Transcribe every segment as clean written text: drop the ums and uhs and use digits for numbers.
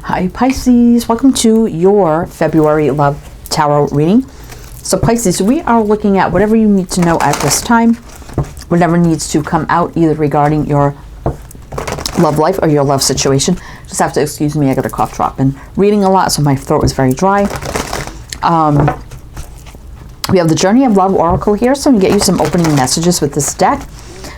Hi Pisces, welcome to your February Love Tarot reading. So Pisces, we are looking at whatever you need to know at this time, whatever needs to come out either regarding your love life or your love situation. Just have to excuse me, I got a cough drop. Been reading a lot, so my throat is very dry. We have the Journey of Love Oracle here, so we can get you some opening messages with this deck.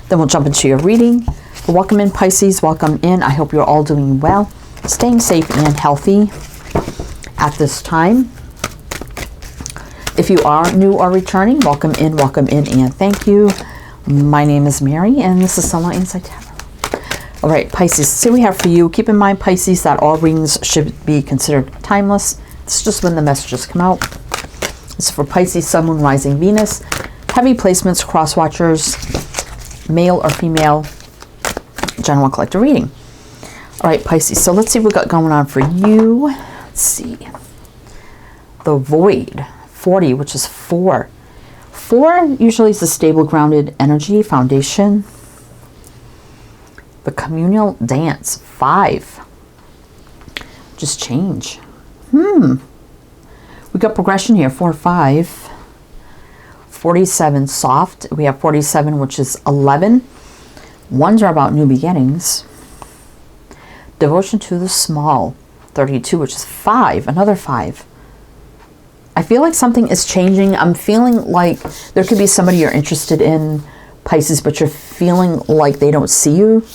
Then we'll jump into your reading. Welcome in Pisces, welcome in. I hope you're all doing well, staying safe and healthy at this time. If you are new or returning, welcome in, and thank you. My name is Mary, and this is Sunlight Insight Tarot. All right, Pisces, so we have for you, keep in mind, Pisces, that all readings should be considered timeless. This is just when the messages come out. This is for Pisces, Sun, Moon, Rising, Venus. Heavy placements, cross watchers, male or female, general collector reading. All right, Pisces, so let's see what we got going on for you. Let's see. The Void, 40, which is 4. 4 usually is the stable, grounded energy, foundation. The Communal Dance, 5. Just change. We got progression here, 4, 5. 47, soft. We have 47, which is 11. Ones are about new beginnings. Devotion to the small, 32, which is 5, another 5. I feel like something is changing. I'm feeling like there could be somebody you're interested in, Pisces, but you're feeling like they don't see you.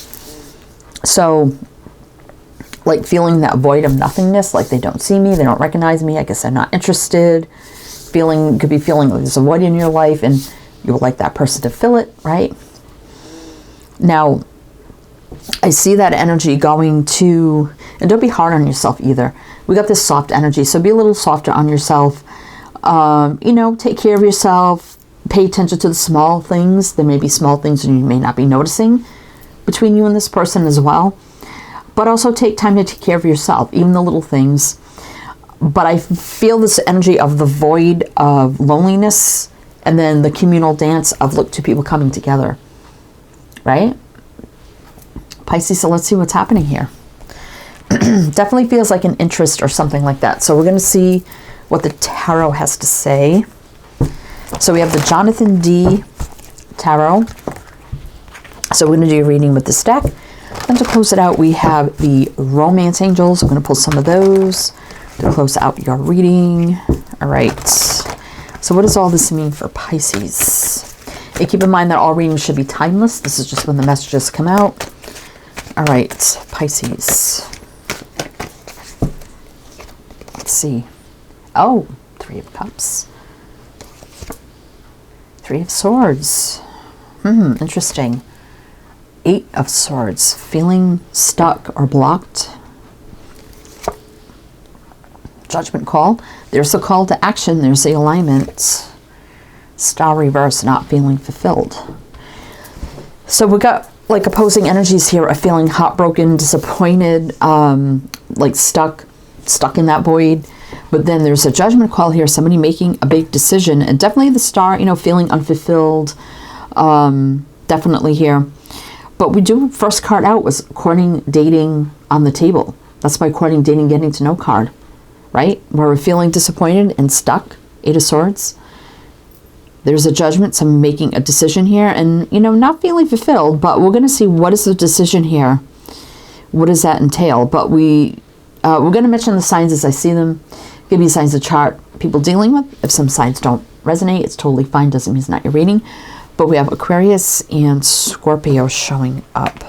So, like feeling that void of nothingness, like they don't see me, they don't recognize me, I guess they're not interested. Could be feeling like there's a void in your life and you would like that person to fill it, right? Now, I see that energy going to, and don't be hard on yourself either. We got this soft energy, so be a little softer on yourself. You know, take care of yourself. Pay attention to the small things. There may be small things and you may not be noticing between you and this person as well. But also take time to take care of yourself, even the little things. But I feel this energy of the void of loneliness and then the communal dance of look, two people coming together. Right? Pisces, so let's see what's happening here. Definitely feels like an interest or something like that. So we're going to see what the tarot has to say. So we have the Jonathan D. Tarot. So we're going to do a reading with this deck. And to close it out, we have the Romance Angels. We're going to pull some of those to close out your reading. All right. So what does all this mean for Pisces? And keep in mind that all readings should be timeless. This is just when the messages come out. All right, Pisces. Let's see. Oh, 3 of Cups. 3 of Swords. Interesting. 8 of Swords. Feeling stuck or blocked. Judgment call. There's a call to action. There's the alignment. Star reverse, not feeling fulfilled. So we got like opposing energies here of feeling heartbroken, disappointed, like stuck in that void. But then there's a judgment call here, somebody making a big decision, and definitely the Star, you know, feeling unfulfilled, definitely here. But we do, first card out was courting, dating on the table. That's my courting, dating, getting to know card, right? Where we're feeling disappointed and stuck, 8 of Swords. There's a judgment, some making a decision here and, you know, not feeling fulfilled, but we're going to see what is the decision here. What does that entail? But we're going to mention the signs as I see them. Give me signs of chart people dealing with. If some signs don't resonate, it's totally fine. Doesn't mean it's not your reading. But we have Aquarius and Scorpio showing up.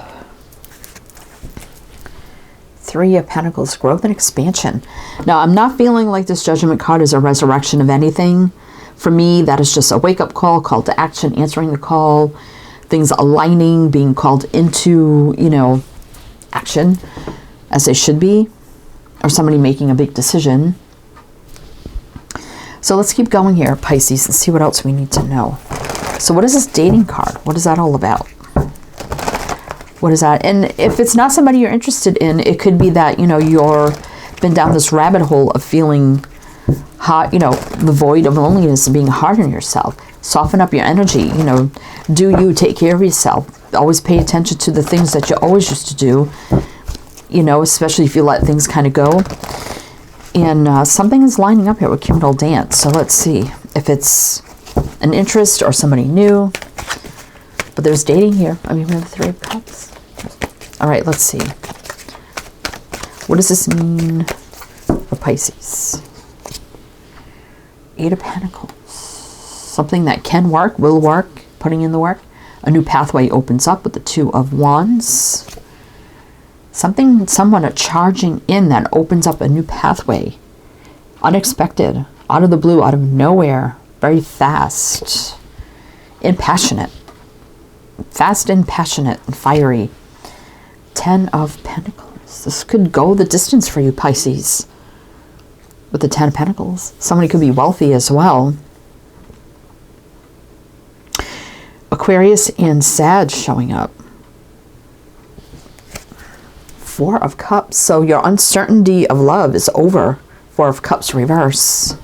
3 of Pentacles, growth and expansion. Now, I'm not feeling like this judgment card is a resurrection of anything. For me, that is just a wake-up call to action, answering the call, things aligning, being called into, you know, action as they should be, or somebody making a big decision. So let's keep going here, Pisces, and see what else we need to know. So what is this dating card? What is that all about? What is that? And if it's not somebody you're interested in, it could be that, you know, you're been down this rabbit hole of feeling hot, you know, the void of loneliness and being hard on yourself. Soften up your energy, you know, do you take care of yourself. Always pay attention to the things that you always used to do. you know, especially if you let things kind of go. And something is lining up here with communal dance. So let's see if it's an interest or somebody new. But there's dating here. I mean, we have the Three of Cups. All right, let's see. What does this mean for Pisces? Eight of Pentacles. Something that can work, will work, putting in the work. A new pathway opens up with the Two of Wands. Someone charging in that opens up a new pathway. Unexpected, out of the blue, out of nowhere, very fast and passionate. Fast and passionate and fiery. 10 of Pentacles. This could go the distance for you, Pisces. With the 10 of Pentacles. Somebody could be wealthy as well. Aquarius and Sag showing up. 4 of Cups. So your uncertainty of love is over. 4 of Cups reverse.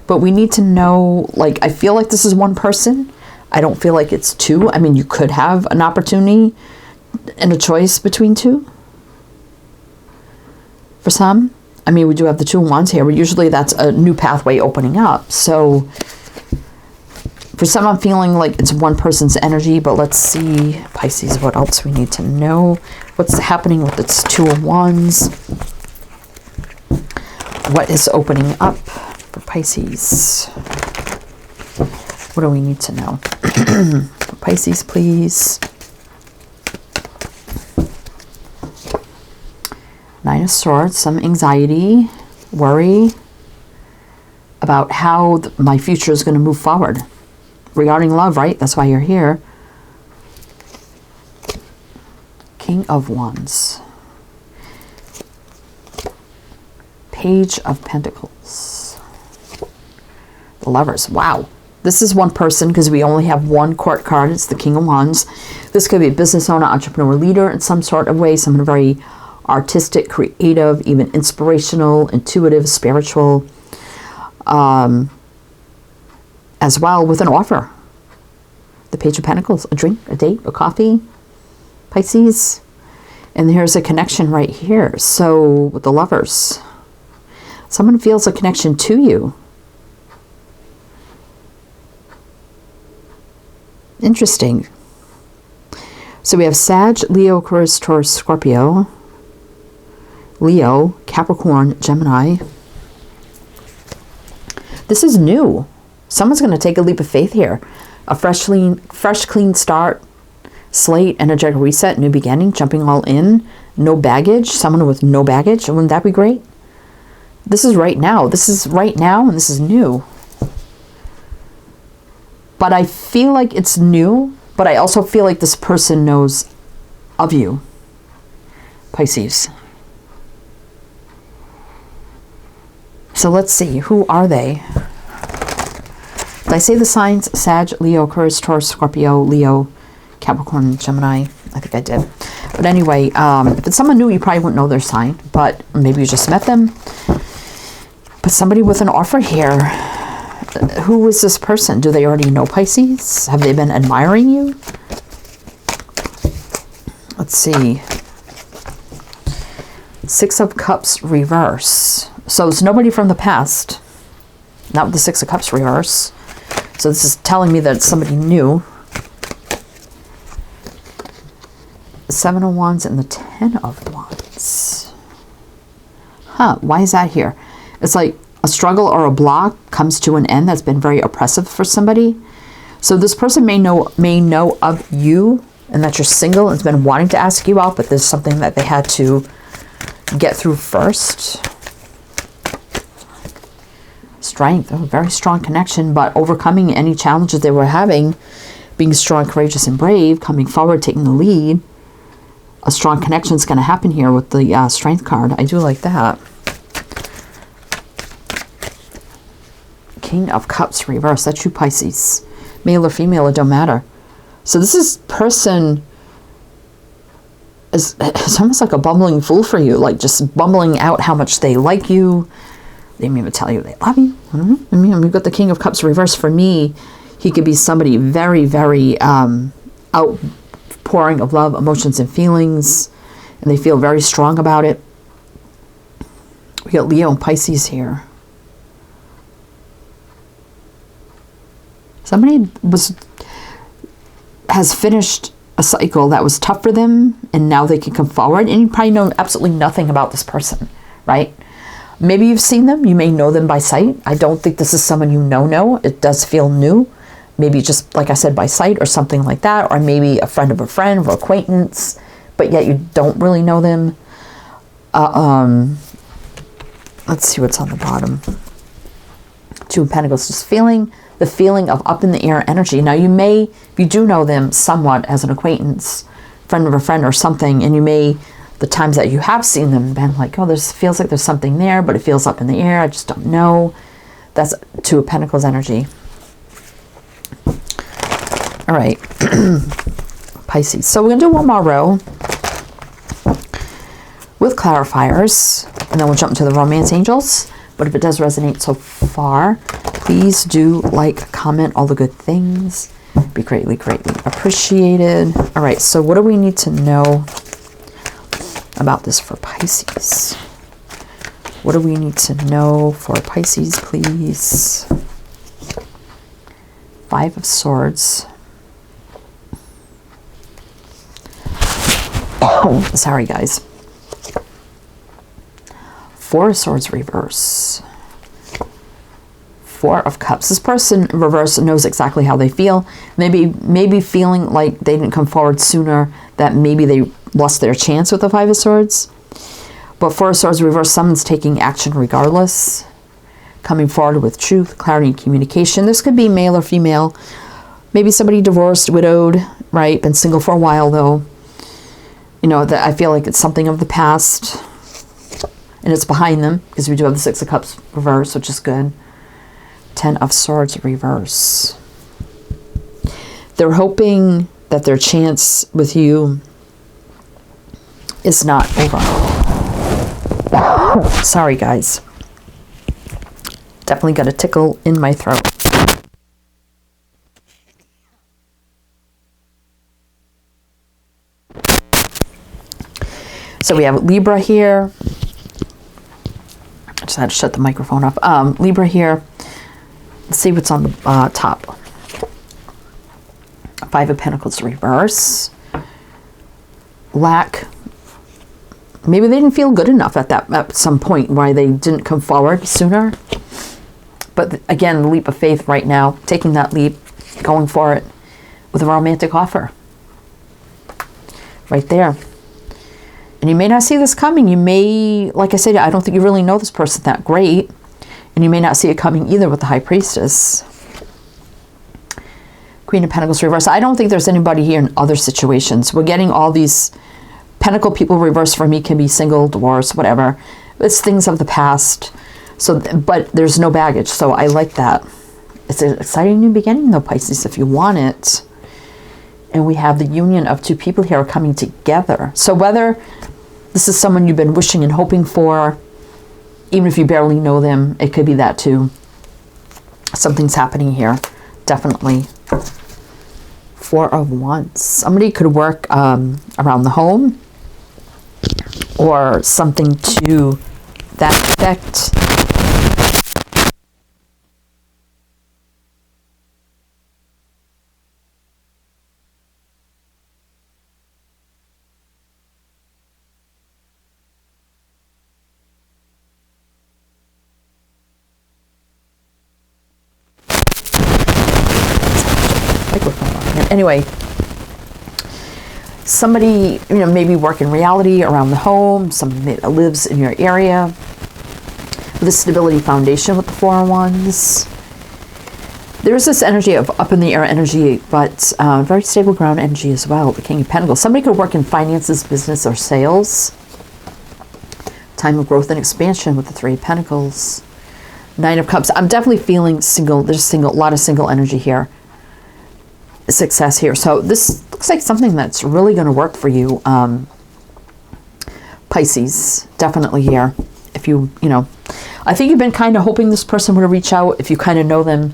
But we need to know, like, I feel like this is one person. I don't feel like it's two. I mean, you could have an opportunity and a choice between two. For some. I mean, we do have the Two of Wands here. But usually that's a new pathway opening up. So for some, I'm feeling like it's one person's energy. But let's see, Pisces, what else we need to know. What's happening with this Two of Wands? What is opening up for Pisces? What do we need to know? Pisces, please. 9 of Swords, some anxiety, worry about how my future is going to move forward. Regarding love, right? That's why you're here. King of Wands. Page of Pentacles. The Lovers. Wow. This is one person because we only have one court card. It's the King of Wands. This could be a business owner, entrepreneur, leader in some sort of way. Someone very artistic, creative, even inspirational, intuitive, spiritual. As well with an offer. The Page of Pentacles. A drink, a date, a coffee. Pisces. And here's a connection right here. So with the Lovers. Someone feels a connection to you. Interesting. So we have Sag, Leo, Aquarius, Taurus, Scorpio, Leo, Capricorn, Gemini. This is new. Someone's going to take a leap of faith here. A fresh, clean start, slate, energetic reset, new beginning, jumping all in, no baggage. Someone with no baggage. Wouldn't that be great? This is right now. This is right now, and this is new. But I feel like it's new, but I also feel like this person knows of you, Pisces. So let's see, who are they? Did I say the signs? Sag, Leo, Aquarius, Taurus, Scorpio, Leo, Capricorn, Gemini. I think I did. But anyway, if it's someone new, you probably wouldn't know their sign, but maybe you just met them. But somebody with an offer here. Who is this person? Do they already know Pisces? Have they been admiring you? Let's see. 6 of Cups reverse. So it's nobody from the past. Not with the 6 of Cups reverse. So this is telling me that it's somebody new. 7 of Wands and the 10 of Wands. Huh, why is that here? It's like a struggle or a block comes to an end that's been very oppressive for somebody. So this person may know of you and that you're single and has been wanting to ask you out, but there's something that they had to get through first. Strength, a very strong connection, but overcoming any challenges they were having, being strong, courageous, and brave, coming forward, taking the lead. A strong connection is going to happen here with the Strength card. I do like that. King of Cups reverse. That's you, Pisces. Male or female, it don't matter. So this is person is it's almost like a bumbling fool for you, like just bumbling out how much they like you. They may even tell you they love you. I mean, we've got the King of Cups reverse. For me, he could be somebody very, very outpouring of love, emotions, and feelings. and they feel very strong about it. We got Leo and Pisces here. Somebody has finished a cycle that was tough for them, and now they can come forward, and you probably know absolutely nothing about this person, right? Maybe you've seen them, you may know them by sight. I don't think this is someone you know. It does feel new. Maybe just, like I said, by sight or something like that, or maybe a friend of a friend or acquaintance, but yet you don't really know them. Let's see what's on the bottom. Two of Pentacles, just feeling the feeling of up in the air energy. Now you may, if you do know them somewhat as an acquaintance, friend of a friend or something, and you may, the times that you have seen them, been like, oh, there's feels like there's something there, but it feels up in the air, I just don't know. That's Two of Pentacles energy. All right, Pisces. So we're going to do one more row with clarifiers, and then we'll jump into the romance angels. But if it does resonate so far, please do like, comment, all the good things. Be greatly, greatly appreciated. All right, so what do we need to know about this for Pisces? What do we need to know for Pisces, please? Five of Swords. Oh, sorry, guys. Four of Swords reverse. Four of Cups. This person in reverse knows exactly how they feel. Maybe feeling like they didn't come forward sooner, that maybe they lost their chance with the Five of Swords. But Four of Swords reverse, someone's taking action regardless. Coming forward with truth, clarity, and communication. This could be male or female. Maybe somebody divorced, widowed, right? Been single for a while though. You know, that I feel like it's something of the past. And it's behind them, because we do have the Six of Cups reverse, which is good. Ten of Swords reverse. They're hoping that their chance with you is not over. Sorry, guys. Definitely got a tickle in my throat. So we have Libra here. I just had to shut the microphone off. Libra here. Let's see what's on the top. Five of Pentacles reverse. Lack. Maybe they didn't feel good enough at some point why they didn't come forward sooner. But again, the leap of faith right now, taking that leap, going for it with a romantic offer. Right there. And you may not see this coming. You may, like I said, I don't think you really know this person that great. And you may not see it coming either with the High Priestess. Queen of Pentacles reverse. I don't think there's anybody here in other situations. We're getting all these Pentacle people reverse. For me can be single, divorce, whatever. It's things of the past. So, but there's no baggage. So I like that. It's an exciting new beginning though, Pisces, if you want it. And we have the union of two people here coming together. So whether this is someone you've been wishing and hoping for, even if you barely know them, it could be that too. Something's happening here. Definitely. Four of Wands. Somebody could work around the home or something to that effect. Anyway, somebody, you know, maybe work in reality around the home, somebody that lives in your area with a stability foundation with the Four of Wands. There's this energy of up in the air energy, but very stable ground energy as well, the King of Pentacles. Somebody could work in finances, business, or sales. Time of growth and expansion with the Three of Pentacles. Nine of Cups. I'm definitely feeling single. There's a lot of single energy here. Success here. So this looks like something that's really going to work for you, Pisces. Definitely here. If you know, I think you've been kind of hoping this person would reach out. If you kind of know them,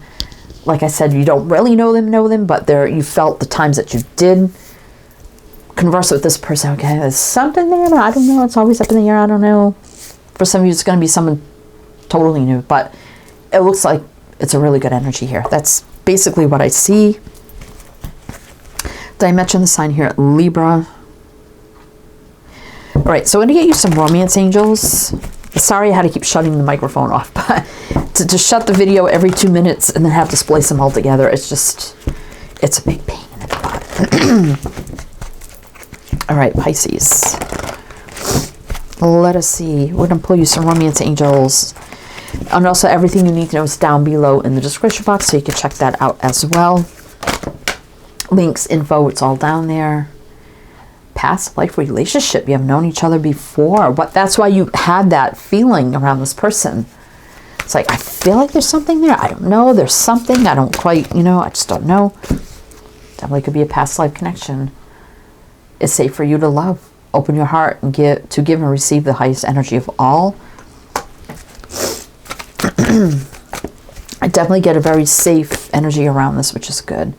like I said, you don't really know them, but you felt the times that you did converse with this person. Okay, there's something there, but I don't know. It's always up in the air. I don't know. For some of you, it's going to be someone totally new, but it looks like it's a really good energy here. That's basically what I see. Did I mention the sign here? Libra. All right, so I'm going to get you some romance angels. Sorry I had to keep shutting the microphone off, but to shut the video every 2 minutes and then have to splice them all together, it's a big pain in the butt. All right, Pisces. Let us see. We're going to pull you some romance angels. And also everything you need to know is down below in the description box, so you can check that out as well. Links, info, it's all down there. Past life relationship. You have known each other before. That's why you had that feeling around this person. It's like, I feel like there's something there. I don't know. There's something. I don't quite, I just don't know. Definitely could be a past life connection. It's safe for you to love. Open your heart and give and receive the highest energy of all. I definitely get a very safe energy around this, which is good.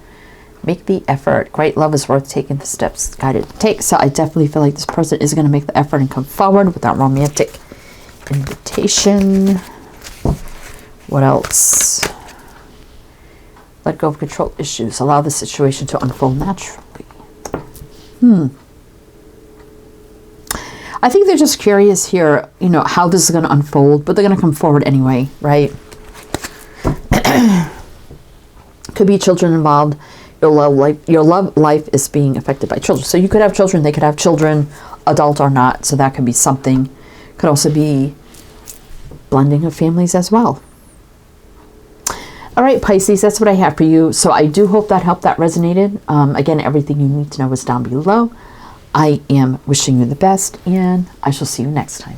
Make the effort. Great love is worth taking the steps guided to take. So I definitely feel like this person is going to make the effort and come forward with that romantic invitation. What else? Let go of control issues. Allow the situation to unfold naturally. I think they're just curious here, how this is going to unfold, but they're going to come forward anyway, right? Could be children involved. Your love life is being affected by children. So you could have children, they could have children, adult or not. So that could be something. Could also be blending of families as well. All right, Pisces, that's what I have for you. So I do hope that helped, that resonated. Again, everything you need to know is down below. I am wishing you the best, and I shall see you next time.